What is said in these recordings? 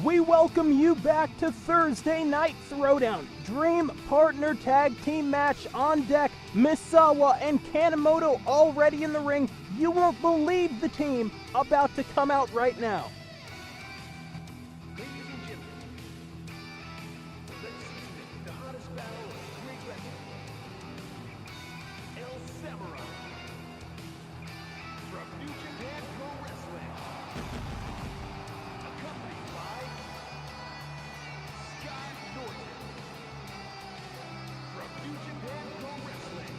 we welcome you back to Thursday Night Throwdown. Dream Partner Tag Team match on deck. Misawa and Kanemoto already in the ring. You won't believe the team about to come out right now. Ladies and gentlemen, let's see the hottest battle of Great Wrestling. El Samurai from New Japan Pro Wrestling, accompanied by Scott Norton from New Japan Pro Wrestling.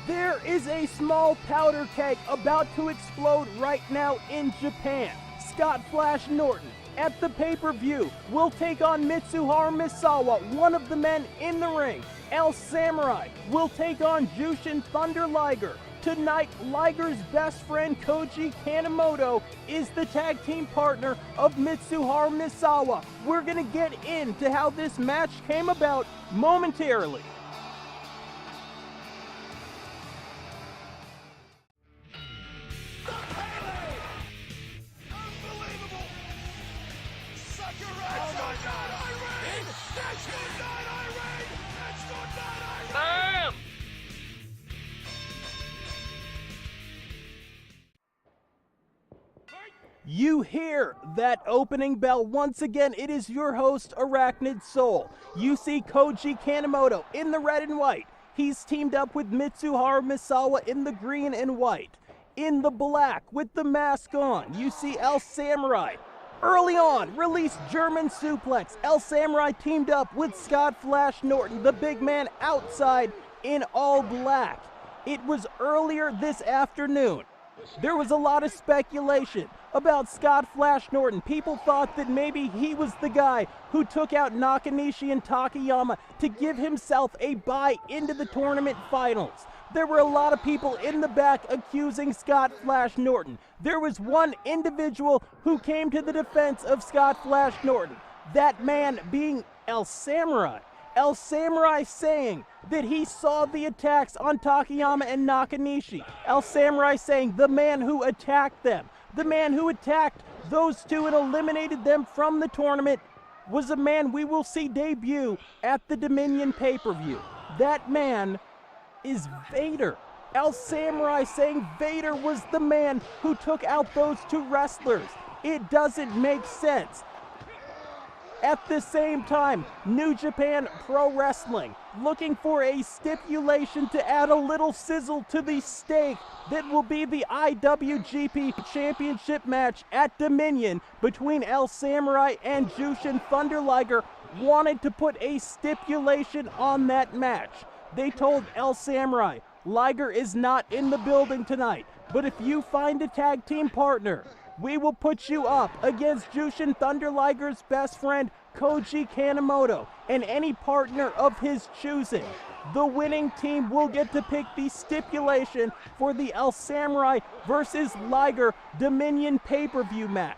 There is a small powder keg about to explode right now in Japan. Scott Flash Norton at the pay-per-view will take on Mitsuharu Misawa, one of the men in the ring. El Samurai will take on Jushin Thunder Liger. Tonight, Liger's best friend Koji Kanemoto is the tag team partner of Mitsuharu Misawa. We're gonna get into how this match came about momentarily. You hear that opening bell. Once again, it is your host, Arachnid Soul. You see Koji Kanemoto in the red and white. He's teamed up with Mitsuharu Misawa in the green and white. In the black, with the mask on, you see El Samurai. Early on, released German suplex. El Samurai teamed up with Scott Flash Norton, the big man outside in all black. It was earlier this afternoon. There was a lot of speculation about Scott Flash Norton. People thought that maybe he was the guy who took out Nakanishi and Takayama to give himself a bye into the tournament finals. There were a lot of people in the back accusing Scott Flash Norton. There was one individual who came to the defense of Scott Flash Norton. That man being El Samurai. El Samurai saying that he saw the attacks on Takayama and Nakanishi. El Samurai saying the man who attacked them, the man who attacked those two and eliminated them from the tournament was a man we will see debut at the Dominion pay-per-view. That man is Vader. El Samurai saying Vader was the man who took out those two wrestlers. It doesn't make sense. At the same time, New Japan Pro Wrestling looking for a stipulation to add a little sizzle to the steak that will be the IWGP Championship match at Dominion between El Samurai and Jushin Thunder Liger. Wanted to put a stipulation on that match. They told El Samurai, Liger is not in the building tonight, but if you find a tag team partner, we will put you up against Jushin Thunder Liger's best friend, Koji Kanemoto, and any partner of his choosing. The winning team will get to pick the stipulation for the El Samurai versus Liger Dominion pay-per-view match.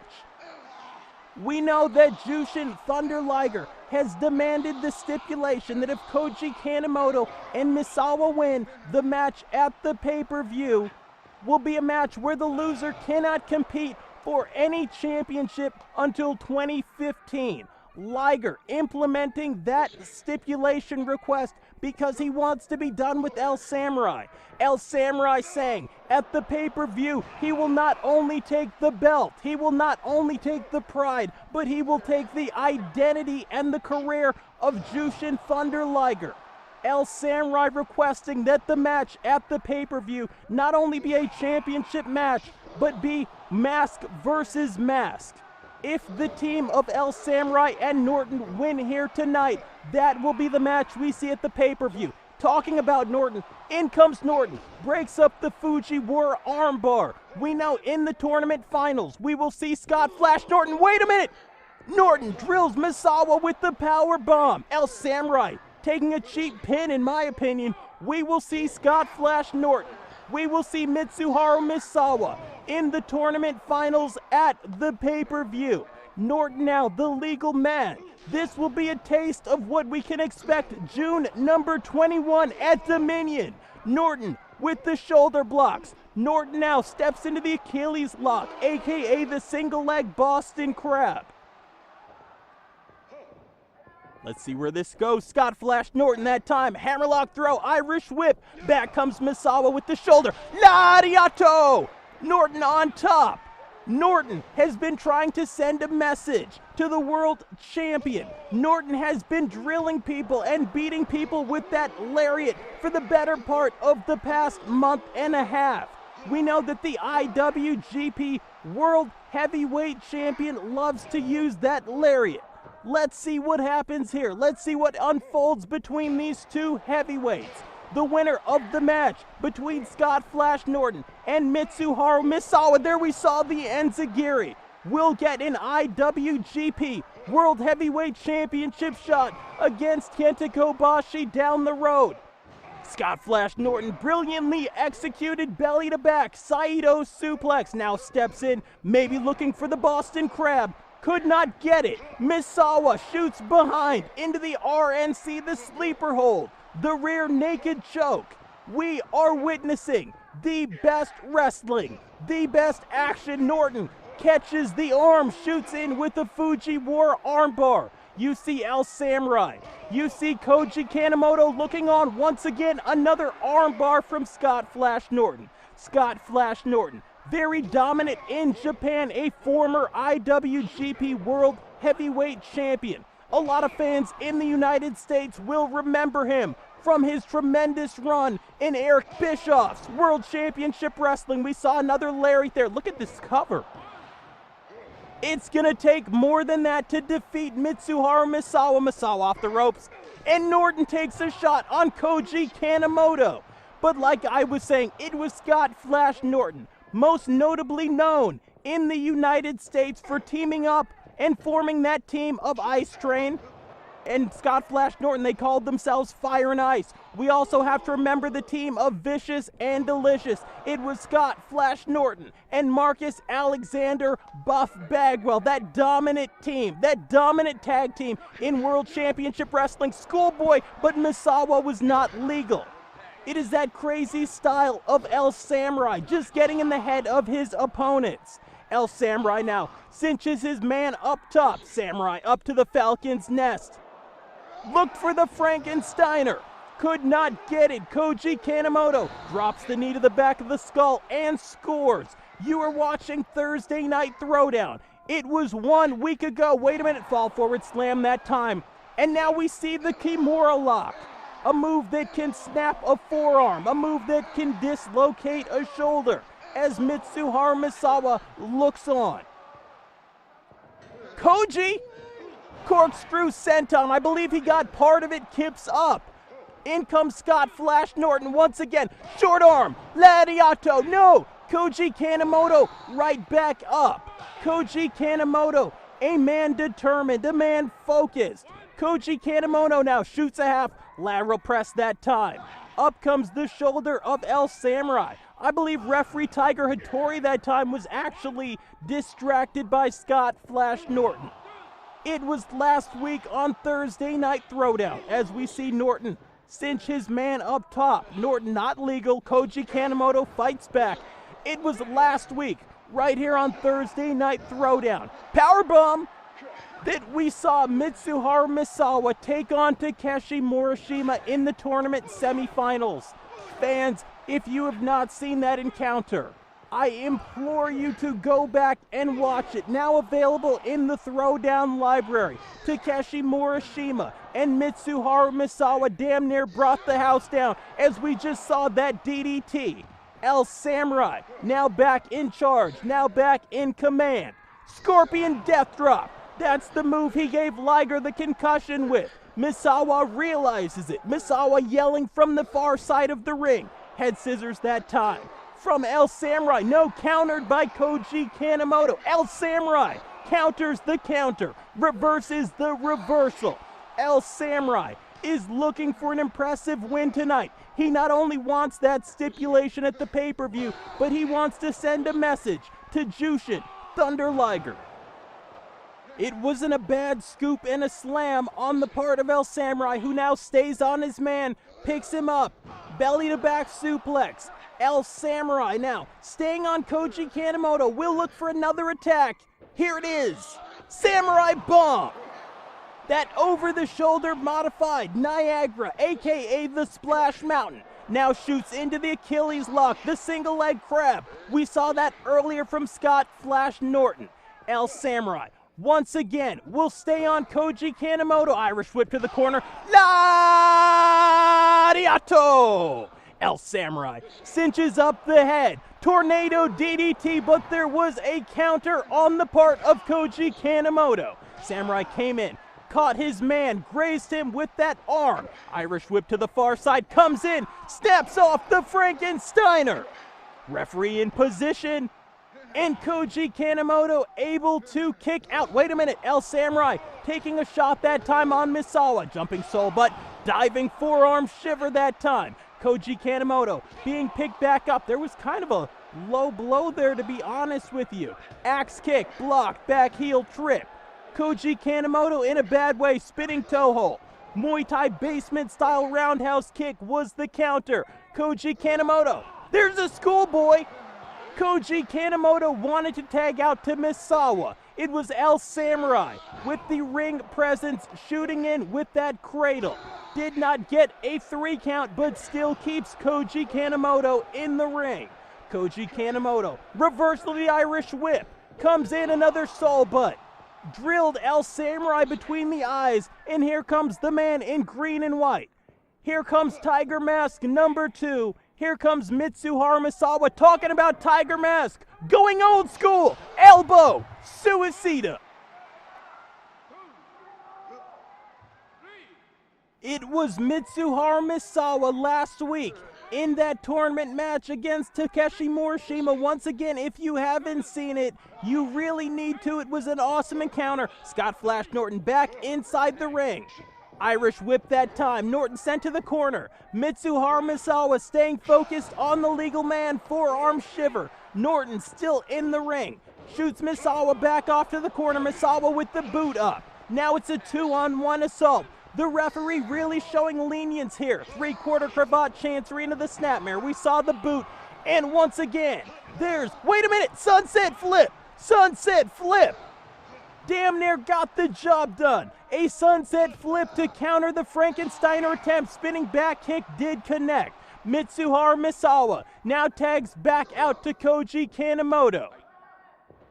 We know that Jushin Thunder Liger has demanded the stipulation that if Koji Kanemoto and Misawa win, the match at the pay-per-view will be a match where the loser cannot compete for any championship until 2015. Liger implementing that stipulation request because he wants to be done with El Samurai. El Samurai saying at the pay-per-view he will not only take the belt, he will not only take the pride, but he will take the identity and the career of Jushin Thunder Liger. El Samurai requesting that the match at the pay-per-view not only be a championship match, but be mask versus mask. If the team of El Samurai and Norton win here tonight, that will be the match we see at the pay-per-view. Talking about Norton, in comes Norton, breaks up the Fujiwara armbar. We know in the tournament finals, we will see Scott Flash Norton. Wait a minute! Norton drills Misawa with the power bomb. El Samurai taking a cheap pin, in my opinion. We will see Scott Flash Norton. We will see Mitsuharu Misawa in the tournament finals at the pay-per-view. Norton now the legal man. This will be a taste of what we can expect June number 21 at Dominion. Norton with the shoulder blocks, Norton now steps into the Achilles lock, aka the single leg Boston Crab. Let's see where this goes. Scott Flash Norton that time. Hammerlock throw, Irish whip. Back comes Misawa with the shoulder. Lariato! Norton on top. Norton has been trying to send a message to the world champion. Norton has been drilling people and beating people with that lariat for the better part of the past month and a half. We know that the IWGP World Heavyweight Champion loves to use that lariat. Let's see what happens here. Let's see what unfolds between these two heavyweights. The winner of the match between Scott Flash Norton and Mitsuharu Misawa, there we saw the enziguri, will get an IWGP World Heavyweight Championship shot against Kenta Kobashi down the road. Scott Flash Norton brilliantly executed belly to back Saito suplex, now steps in, maybe looking for the Boston Crab. Could not get it. Misawa shoots behind into the RNC, the sleeper hold, the rear naked choke. We are witnessing the best wrestling, the best action. Norton catches the arm, shoots in with the Fuji War armbar. You see El Samurai. You see Koji Kanemoto looking on once again. Another armbar from Scott Flash Norton. Scott Flash Norton, very dominant in Japan, a former IWGP World Heavyweight Champion. A lot of fans in the United States will remember him from his tremendous run in Eric Bischoff's World Championship Wrestling. We saw another lariat there. Look at this cover. It's gonna take more than that to defeat Mitsuharu Misawa. Misawa off the ropes, and Norton takes a shot on Koji Kanemoto. But like I was saying, it was Scott Flash Norton, most notably known in the United States for teaming up and forming that team of Ice Train and Scott Flash Norton. They called themselves Fire and Ice. We also have to remember the team of Vicious and Delicious. It was Scott Flash Norton and Marcus Alexander Buff Bagwell, that dominant team, that dominant tag team in World Championship Wrestling. Schoolboy, but Misawa was not legal. It is that crazy style of El Samurai, just getting in the head of his opponents. El Samurai now cinches his man up top. Samurai up to the Falcon's Nest. Looked for the Frankensteiner. Could not get it. Koji Kanemoto drops the knee to the back of the skull and scores. You are watching Thursday Night Throwdown. It was 1 week ago. Wait a minute, fall forward slam that time. And now we see the Kimura lock. A move that can snap a forearm, a move that can dislocate a shoulder as Mitsuharu Misawa looks on. Koji, corkscrew senton, I believe he got part of it, kips up. In comes Scott Flash Norton once again, short arm, lariato, no! Koji Kanemoto right back up. Koji Kanemoto, a man determined, a man focused. Koji Kanemoto now shoots a half, lateral press that time. Up comes the shoulder of El Samurai. I believe referee Tiger Hattori that time was actually distracted by Scott Flash Norton. It was last week on Thursday Night Throwdown as we see Norton cinch his man up top. Norton not legal. Koji Kanemoto fights back. It was last week right here on Thursday Night Throwdown. Powerbomb that we saw Mitsuharu Misawa take on Takeshi Morishima in the tournament semifinals. Fans, if you have not seen that encounter, I implore you to go back and watch it. Now available in the Throwdown library. Takeshi Morishima and Mitsuharu Misawa damn near brought the house down as we just saw that DDT. El Samurai now back in charge, now back in command. Scorpion Death Drop. That's the move he gave Liger the concussion with. Misawa realizes it. Misawa yelling from the far side of the ring. Head scissors that time. From El Samurai, no, countered by Koji Kanemoto. El Samurai counters the counter, reverses the reversal. El Samurai is looking for an impressive win tonight. He not only wants that stipulation at the pay-per-view, but he wants to send a message to Jushin Thunder Liger. It wasn't a bad scoop and a slam on the part of El Samurai, who now stays on his man, picks him up, belly to back suplex. El Samurai now staying on Koji Kanemoto, will look for another attack. Here it is, Samurai Bomb. That over-the-shoulder modified Niagara, aka the Splash Mountain, now shoots into the Achilles lock, the single leg crab. We saw that earlier from Scott Flash Norton. El Samurai once again will stay on Koji Kanemoto. Irish whip to the corner. Lariato! El Samurai cinches up the head. Tornado DDT, but there was a counter on the part of Koji Kanemoto. Samurai came in, caught his man, grazed him with that arm. Irish whip to the far side, comes in, snaps off the Frankensteiner. Referee in position, and Koji Kanemoto able to kick out. Wait a minute, El Samurai taking a shot that time on Misawa. Jumping soul butt, diving forearm shiver that time. Koji Kanemoto being picked back up. There was kind of a low blow there, to be honest with you. Axe kick, blocked, back heel trip. Koji Kanemoto in a bad way, spinning toe hold. Muay Thai basement style roundhouse kick was the counter. Koji Kanemoto, there's a schoolboy. Koji Kanemoto wanted to tag out to Misawa. It was El Samurai with the ring presence shooting in with that cradle. Did not get a 3 count, but still keeps Koji Kanemoto in the ring. Koji Kanemoto, reversal of the Irish whip. Comes in another soul butt. Drilled El Samurai between the eyes, and here comes the man in green and white. Here comes Tiger Mask number 2. Here comes Mitsuharu Misawa talking about Tiger Mask. Going old school. Elbow. Suicida. It was Mitsuharu Misawa last week in that tournament match against Takeshi Morishima. Once again, if you haven't seen it, you really need to. It was an awesome encounter. Scott Flash Norton back inside the ring. Irish whip that time. Norton sent to the corner. Mitsuharu Misawa staying focused on the legal man. Forearm shiver. Norton still in the ring. Shoots Misawa back off to the corner. Misawa with the boot up. Now it's a 2-on-1 assault. The referee really showing lenience here. 3/4 cravat chancery into the snapmare. We saw the boot. And once again, there's, wait a minute, sunset flip. Sunset flip. Damn near got the job done. A sunset flip to counter the Frankensteiner attempt. Spinning back kick did connect. Mitsuharu Misawa now tags back out to Koji Kanemoto.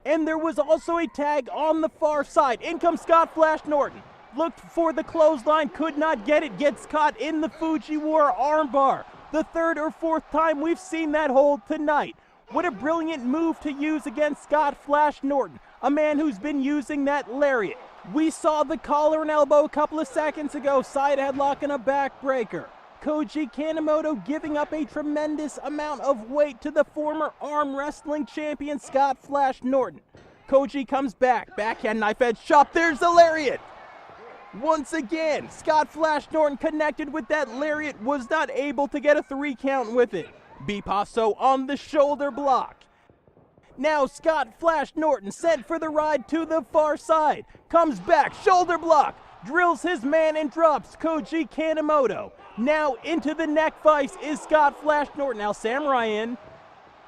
And there was also a tag on the far side. In comes Scott Flash Norton. Looked for the clothesline, could not get it. Gets caught in the Fujiwara armbar. The 3rd or 4th time we've seen that hold tonight. What a brilliant move to use against Scott Flash Norton, a man who's been using that lariat. We saw the collar and elbow a couple of seconds ago, side headlock and a backbreaker. Koji Kanemoto giving up a tremendous amount of weight to the former arm wrestling champion Scott Flash Norton. Koji comes back, backhand knife edge chop, there's the lariat. Once again, Scott Flash Norton connected with that lariat, was not able to get a 3 count with it. Bipasso on the shoulder block. Now Scott Flash Norton sent for the ride to the far side. Comes back, shoulder block. Drills his man and drops Koji Kanemoto. Now into the neck vice is Scott Flash Norton. El Samurai in.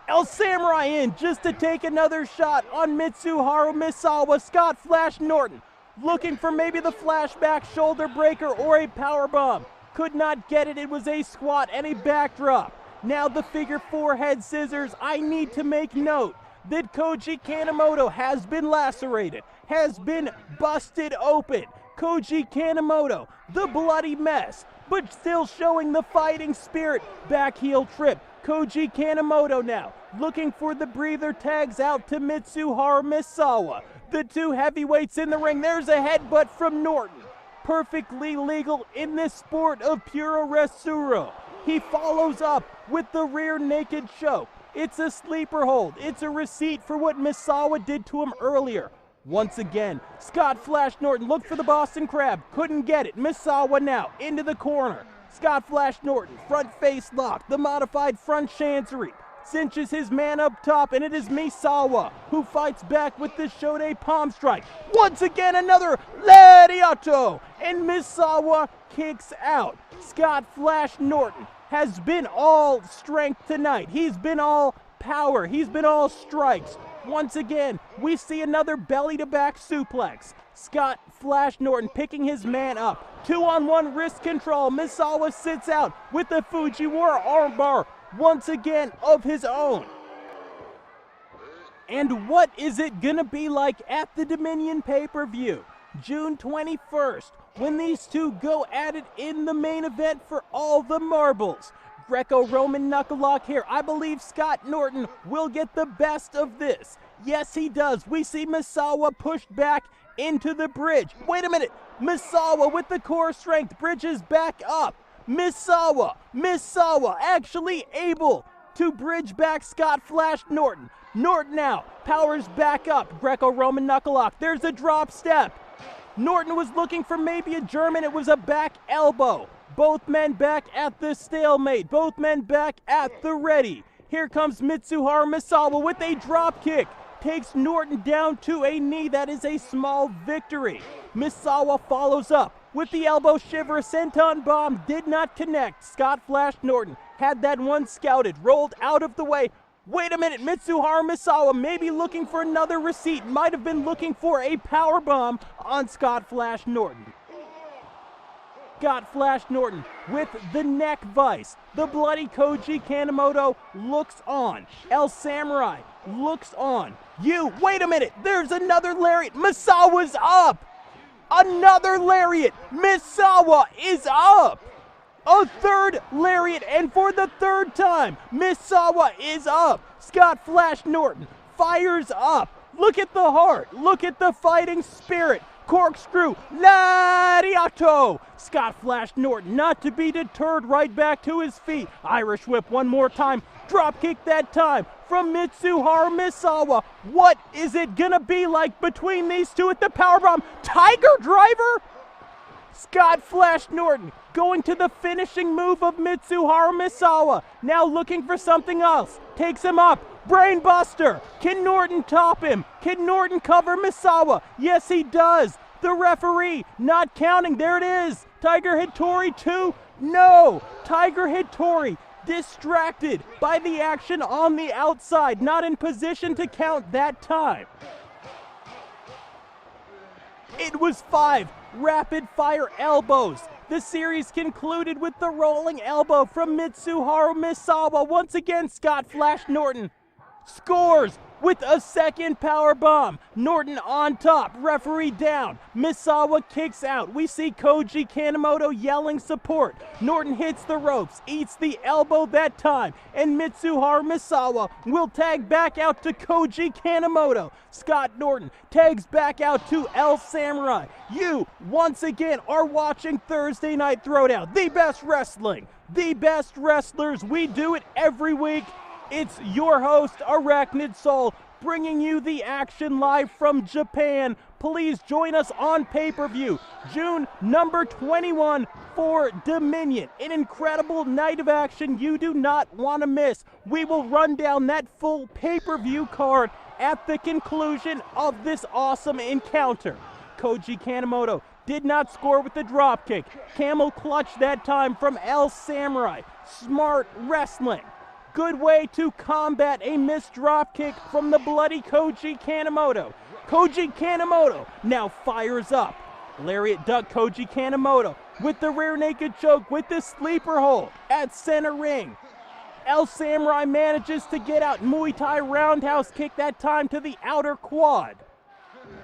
El Samurai in just to take another shot on Mitsuharu Misawa. Scott Flash Norton looking for maybe the flashback shoulder breaker or a power bomb. Could not get it. It was a squat and a backdrop. Now the figure 4 head scissors. I need to make note that Koji Kanemoto has been lacerated, has been busted open. Koji Kanemoto, the bloody mess, but still showing the fighting spirit. Back heel trip. Koji Kanemoto now looking for the breather, tags out to Mitsuharu Misawa. The 2 heavyweights in the ring. There's a headbutt from Norton. Perfectly legal in this sport of puro wrestling. He follows up with the rear naked choke. It's a sleeper hold. It's a receipt for what Misawa did to him earlier. Once again, Scott Flash Norton looked for the Boston Crab. Couldn't get it. Misawa now into the corner. Scott Flash Norton, front face lock. The modified front chancery. Cinches his man up top, and it is Misawa who fights back with the Shode palm strike. Once again, another lariato, and Misawa kicks out. Scott Flash Norton has been all strength tonight. He's been all power. He's been all strikes. Once again, we see another belly-to-back suplex. Scott Flash Norton picking his man up. 2-on-1 wrist control. Misawa sits out with the Fujiwara armbar once again of his own. And what is it gonna be like at the Dominion pay-per-view? June 21st, when these two go at it in the main event for all the marbles. Greco-Roman knuckle-lock here. I believe Scott Norton will get the best of this. Yes, he does. We see Misawa pushed back into the bridge. Wait a minute. Misawa with the core strength bridges back up. Misawa actually able to bridge back Scott Flash Norton. Norton now powers back up. Greco-Roman knuckle-lock. There's a drop step. Norton was looking for maybe a German. It was a back elbow. Both men back at the stalemate. Both men back at the ready. Here comes Mitsuharu Misawa with a drop kick. Takes Norton down to a knee. That is a small victory. Misawa follows up with the elbow shiver. Senton bomb did not connect. Scott Flash Norton had that one scouted. Rolled out of the way. Wait a minute. Mitsuharu Misawa maybe looking for another receipt. Might have been looking for a power bomb on Scott Flash Norton. Scott Flash Norton with the neck vice. The bloody Koji Kanemoto looks on. El Samurai looks on. Wait a minute. There's another lariat. Misawa's up. Another lariat. Misawa is up. A third lariat, and for the third time, Misawa is up. Scott Flash Norton fires up. Look at the heart. Look at the fighting spirit. Corkscrew, lariato. Scott Flash Norton not to be deterred, right back to his feet. Irish whip one more time. Drop kick that time from Mitsuharu Misawa. What is it gonna be like between these two at the powerbomb? Tiger driver? Scott Flash Norton going to the finishing move of Mitsuharu Misawa. Now looking for something else. Takes him up. Brainbuster. Can Norton top him? Can Norton cover Misawa? Yes, he does. The referee not counting. There it is. Tiger Hattori 2. No. Tiger Hattori distracted by the action on the outside. Not in position to count that time. It was 5 rapid-fire elbows. The series concluded with the rolling elbow from Mitsuharu Misawa. Once again, Scott Flash Norton scores with a second power bomb. Norton on top, referee down. Misawa kicks out. We see Koji Kanemoto yelling support. Norton hits the ropes, eats the elbow that time, and Mitsuharu Misawa will tag back out to Koji Kanemoto. Scott Norton tags back out to El Samurai. You, once again, are watching Thursday Night Throwdown. The best wrestling, the best wrestlers. We do it every week. It's your host, Arachnid Soul, bringing you the action live from Japan. Please join us on pay-per-view, June number 21 for Dominion. An incredible night of action you do not want to miss. We will run down that full pay-per-view card at the conclusion of this awesome encounter. Koji Kanemoto did not score with the dropkick. Camel clutch that time from El Samurai. Smart wrestling. Good way to combat a missed dropkick from the bloody Koji Kanemoto. Koji Kanemoto now fires up. Lariat duck Koji Kanemoto with the rear naked choke with the sleeper hold at center ring. El Samurai manages to get out. Muay Thai roundhouse kick that time to the outer quad.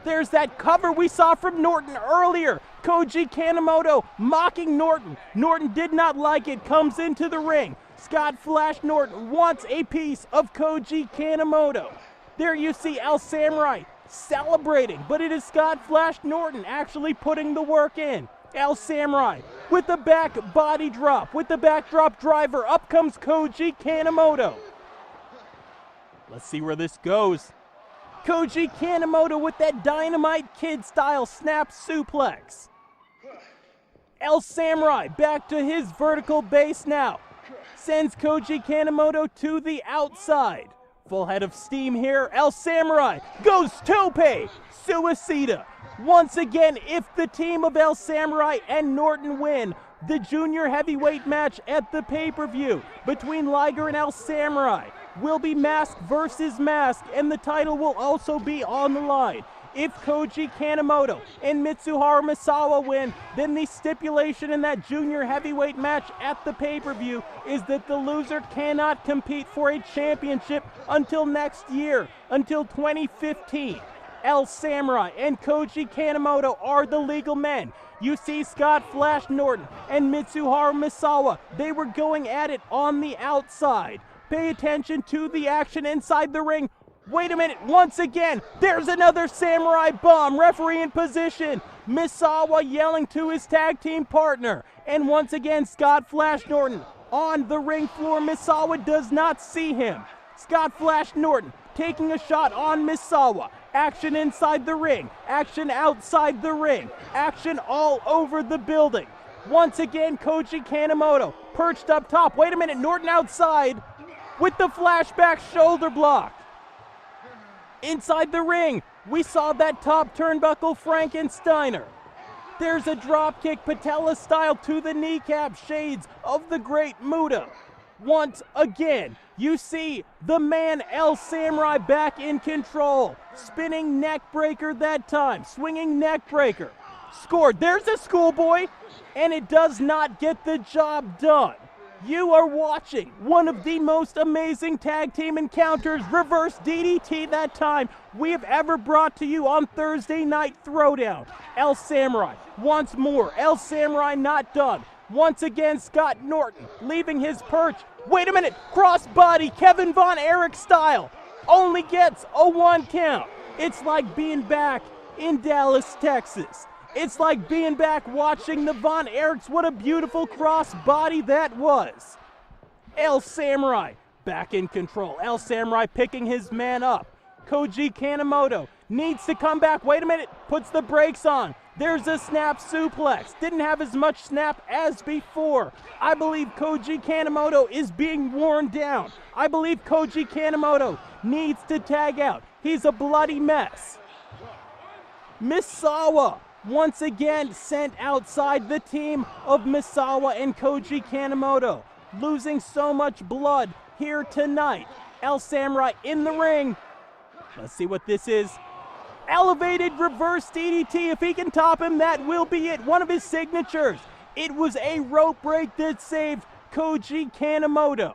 There's that cover we saw from Norton earlier. Koji Kanemoto mocking Norton. Norton did not like it, comes into the ring. Scott Flash Norton wants a piece of Koji Kanemoto. There you see El Samurai celebrating, but it is Scott Flash Norton actually putting the work in. El Samurai with the back body drop, with the backdrop driver. Up comes Koji Kanemoto. Let's see where this goes. Koji Kanemoto with that Dynamite Kid style snap suplex. El Samurai back to his vertical base now. Sends Koji Kanemoto to the outside. Full head of steam here. El Samurai goes tope. Suicida. Once again, if the team of El Samurai and Norton win, the junior heavyweight match at the pay-per-view between Liger and El Samurai will be mask versus mask, and the title will also be on the line. If Koji Kanemoto and Mitsuharu Misawa win, then the stipulation in that junior heavyweight match at the pay-per-view is that the loser cannot compete for a championship until next year, until 2015. El Samurai and Koji Kanemoto are the legal men. You see Scott Flash Norton and Mitsuharu Misawa, they were going at it on the outside. Pay attention to the action inside the ring. Wait a minute, once again, there's another Samurai bomb, referee in position. Misawa yelling to his tag team partner. And once again, Scott Flash Norton on the ring floor. Misawa does not see him. Scott Flash Norton taking a shot on Misawa. Action inside the ring, action outside the ring, action all over the building. Once again, Koji Kanemoto perched up top. Wait a minute, Norton outside with the flashback shoulder block. Inside the ring, we saw that top turnbuckle Frankensteiner. There's a dropkick patella style to the kneecap, shades of the great Muta. Once again, you see the man El Samurai back in control. Spinning neck breaker that time, swinging neck breaker. Scored, there's a schoolboy, and it does not get the job done. You are watching one of the most amazing tag team encounters, reverse DDT that time, we have ever brought to you on Thursday Night Throwdown. El Samurai once more, El Samurai not done. Once again, Scott Norton leaving his perch. Wait a minute, crossbody, Kevin Von Erich style. Only gets a 1 count. It's like being back in Dallas, Texas. It's like being back watching the Von Erichs. What a beautiful crossbody that was. El Samurai back in control. El Samurai picking his man up. Koji Kanemoto needs to come back. Wait a minute, puts the brakes on. There's a snap suplex. Didn't have as much snap as before. I believe Koji Kanemoto is being worn down. I believe Koji Kanemoto needs to tag out. He's a bloody mess. Misawa once again sent outside. The team of Misawa and Koji Kanemoto losing so much blood here tonight. El Samurai in the ring. Let's see what this is. Elevated reverse DDT. If he can top him, that will be it. One of his signatures. It was a rope break that saved Koji Kanemoto.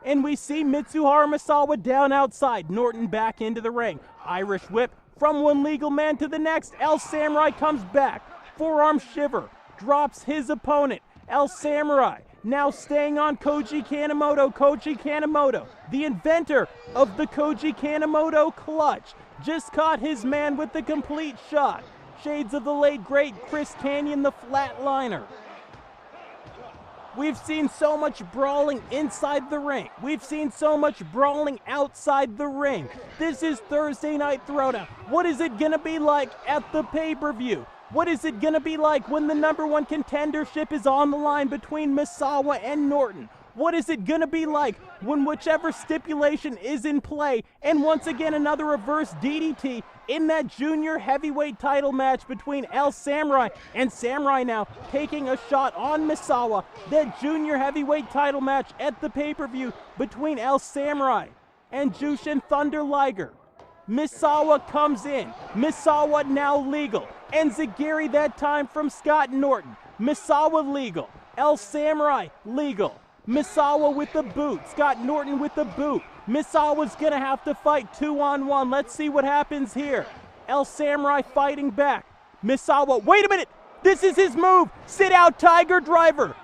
And we see Mitsuharu Misawa down outside. Norton back into the ring. Irish whip from one legal man to the next. El Samurai comes back. Forearm shiver. Drops his opponent. El Samurai now staying on Koji Kanemoto. Koji Kanemoto, the inventor of the Koji Kanemoto clutch, just caught his man with the complete shot. Shades of the late great Chris Kanyon, the flatliner. We've seen so much brawling inside the ring. We've seen so much brawling outside the ring. This is Thursday Night Throwdown. What is it gonna be like at the pay-per-view? What is it gonna be like when the #1 contendership is on the line between Misawa and Norton? What is it gonna be like when whichever stipulation is in play, and once again another reverse DDT in that junior heavyweight title match between El Samurai and Samurai now taking a shot on Misawa. That junior heavyweight title match at the pay-per-view between El Samurai and Jushin Thunder Liger. Misawa comes in. Misawa now legal. Enziguri that time from Scott Norton. Misawa legal. El Samurai legal. Misawa with the boot. Scott Norton with the boot. Misawa's gonna have to fight 2-on-1. Let's see what happens here. El Samurai fighting back. Misawa, wait a minute! This is his move! Sit out Tiger Driver!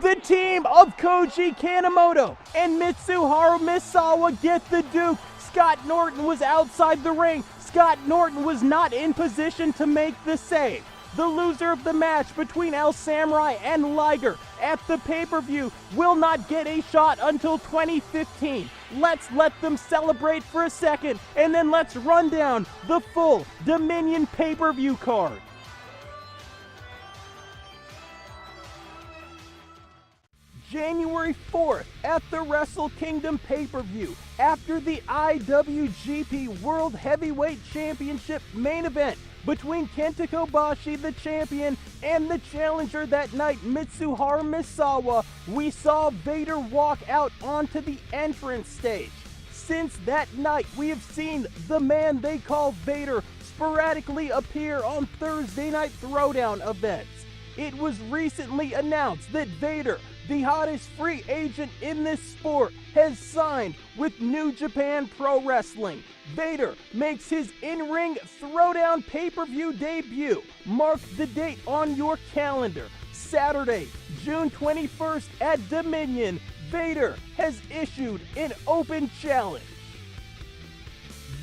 The team of Koji Kanemoto and Mitsuharu Misawa get the Duke. Scott Norton was outside the ring. Scott Norton was not in position to make the save. The loser of the match between El Samurai and Liger at the pay-per-view will not get a shot until 2015. Let's let them celebrate for a second, and then let's run down the full Dominion pay-per-view card. January 4th at the Wrestle Kingdom pay-per-view, after the IWGP World Heavyweight Championship main event between Kenta Kobashi, the champion, and the challenger that night, Mitsuharu Misawa, we saw Vader walk out onto the entrance stage. Since that night, we have seen the man they call Vader sporadically appear on Thursday night Throwdown events. It was recently announced that Vader, the hottest free agent in this sport, has signed with New Japan Pro Wrestling. Vader makes his in-ring Throwdown pay-per-view debut. Mark the date on your calendar. Saturday, June 21st at Dominion. Vader has issued an open challenge.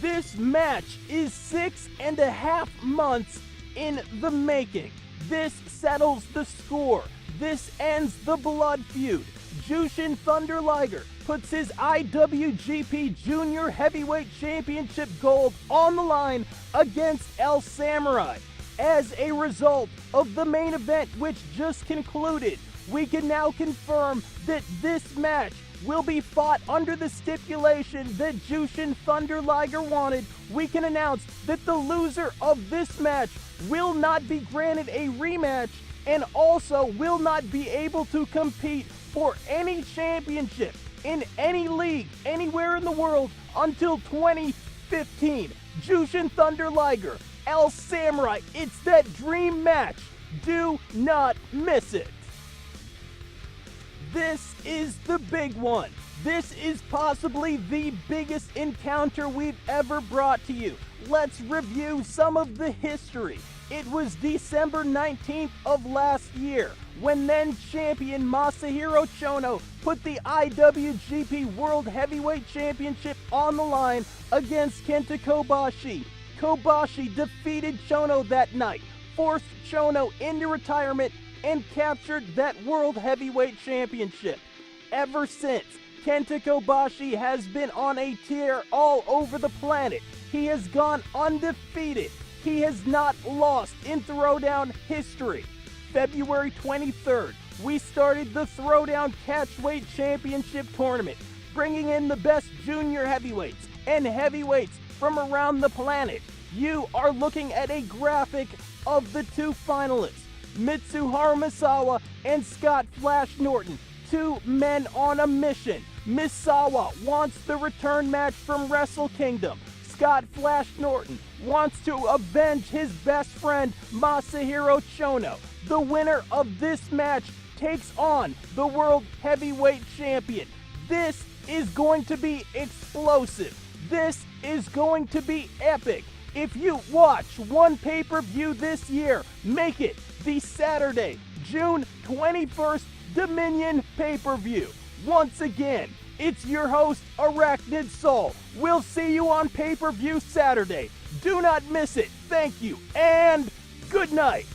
This match is 6.5 months in the making. This settles the score. This ends the blood feud. Jushin Thunder Liger puts his IWGP Jr Heavyweight Championship gold on the line against El Samurai. As a result of the main event, which just concluded, we can now confirm that this match will be fought under the stipulation that Jushin Thunder Liger wanted. We can announce that the loser of this match will not be granted a rematch and also will not be able to compete for any championship in any league anywhere in the world until 2015. Jushin Thunder Liger, El Samurai, it's that dream match. Do not miss it. This is the big one. This is possibly the biggest encounter we've ever brought to you. Let's review some of the history. It was December 19th of last year when then champion Masahiro Chono put the IWGP World Heavyweight Championship on the line against Kenta Kobashi. Kobashi defeated Chono that night, forced Chono into retirement, and captured that World Heavyweight Championship. Ever since, Kenta Kobashi has been on a tear all over the planet. He has gone undefeated. He has not lost in Throwdown history. February 23rd, we started the Throwdown Catchweight Championship Tournament, bringing in the best junior heavyweights and heavyweights from around the planet. You are looking at a graphic of the two finalists, Mitsuharu Misawa and Scott Flash Norton, two men on a mission. Misawa wants the return match from Wrestle Kingdom. Scott Flash Norton wants to avenge his best friend Masahiro Chono. The winner of this match takes on the World Heavyweight Champion. This is going to be explosive. This is going to be epic. If you watch one pay-per-view this year, make it the Saturday, June 21st Dominion pay-per-view. Once again, it's your host, Arachnid Soul. We'll see you on pay-per-view Saturday. Do not miss it. Thank you, and good night.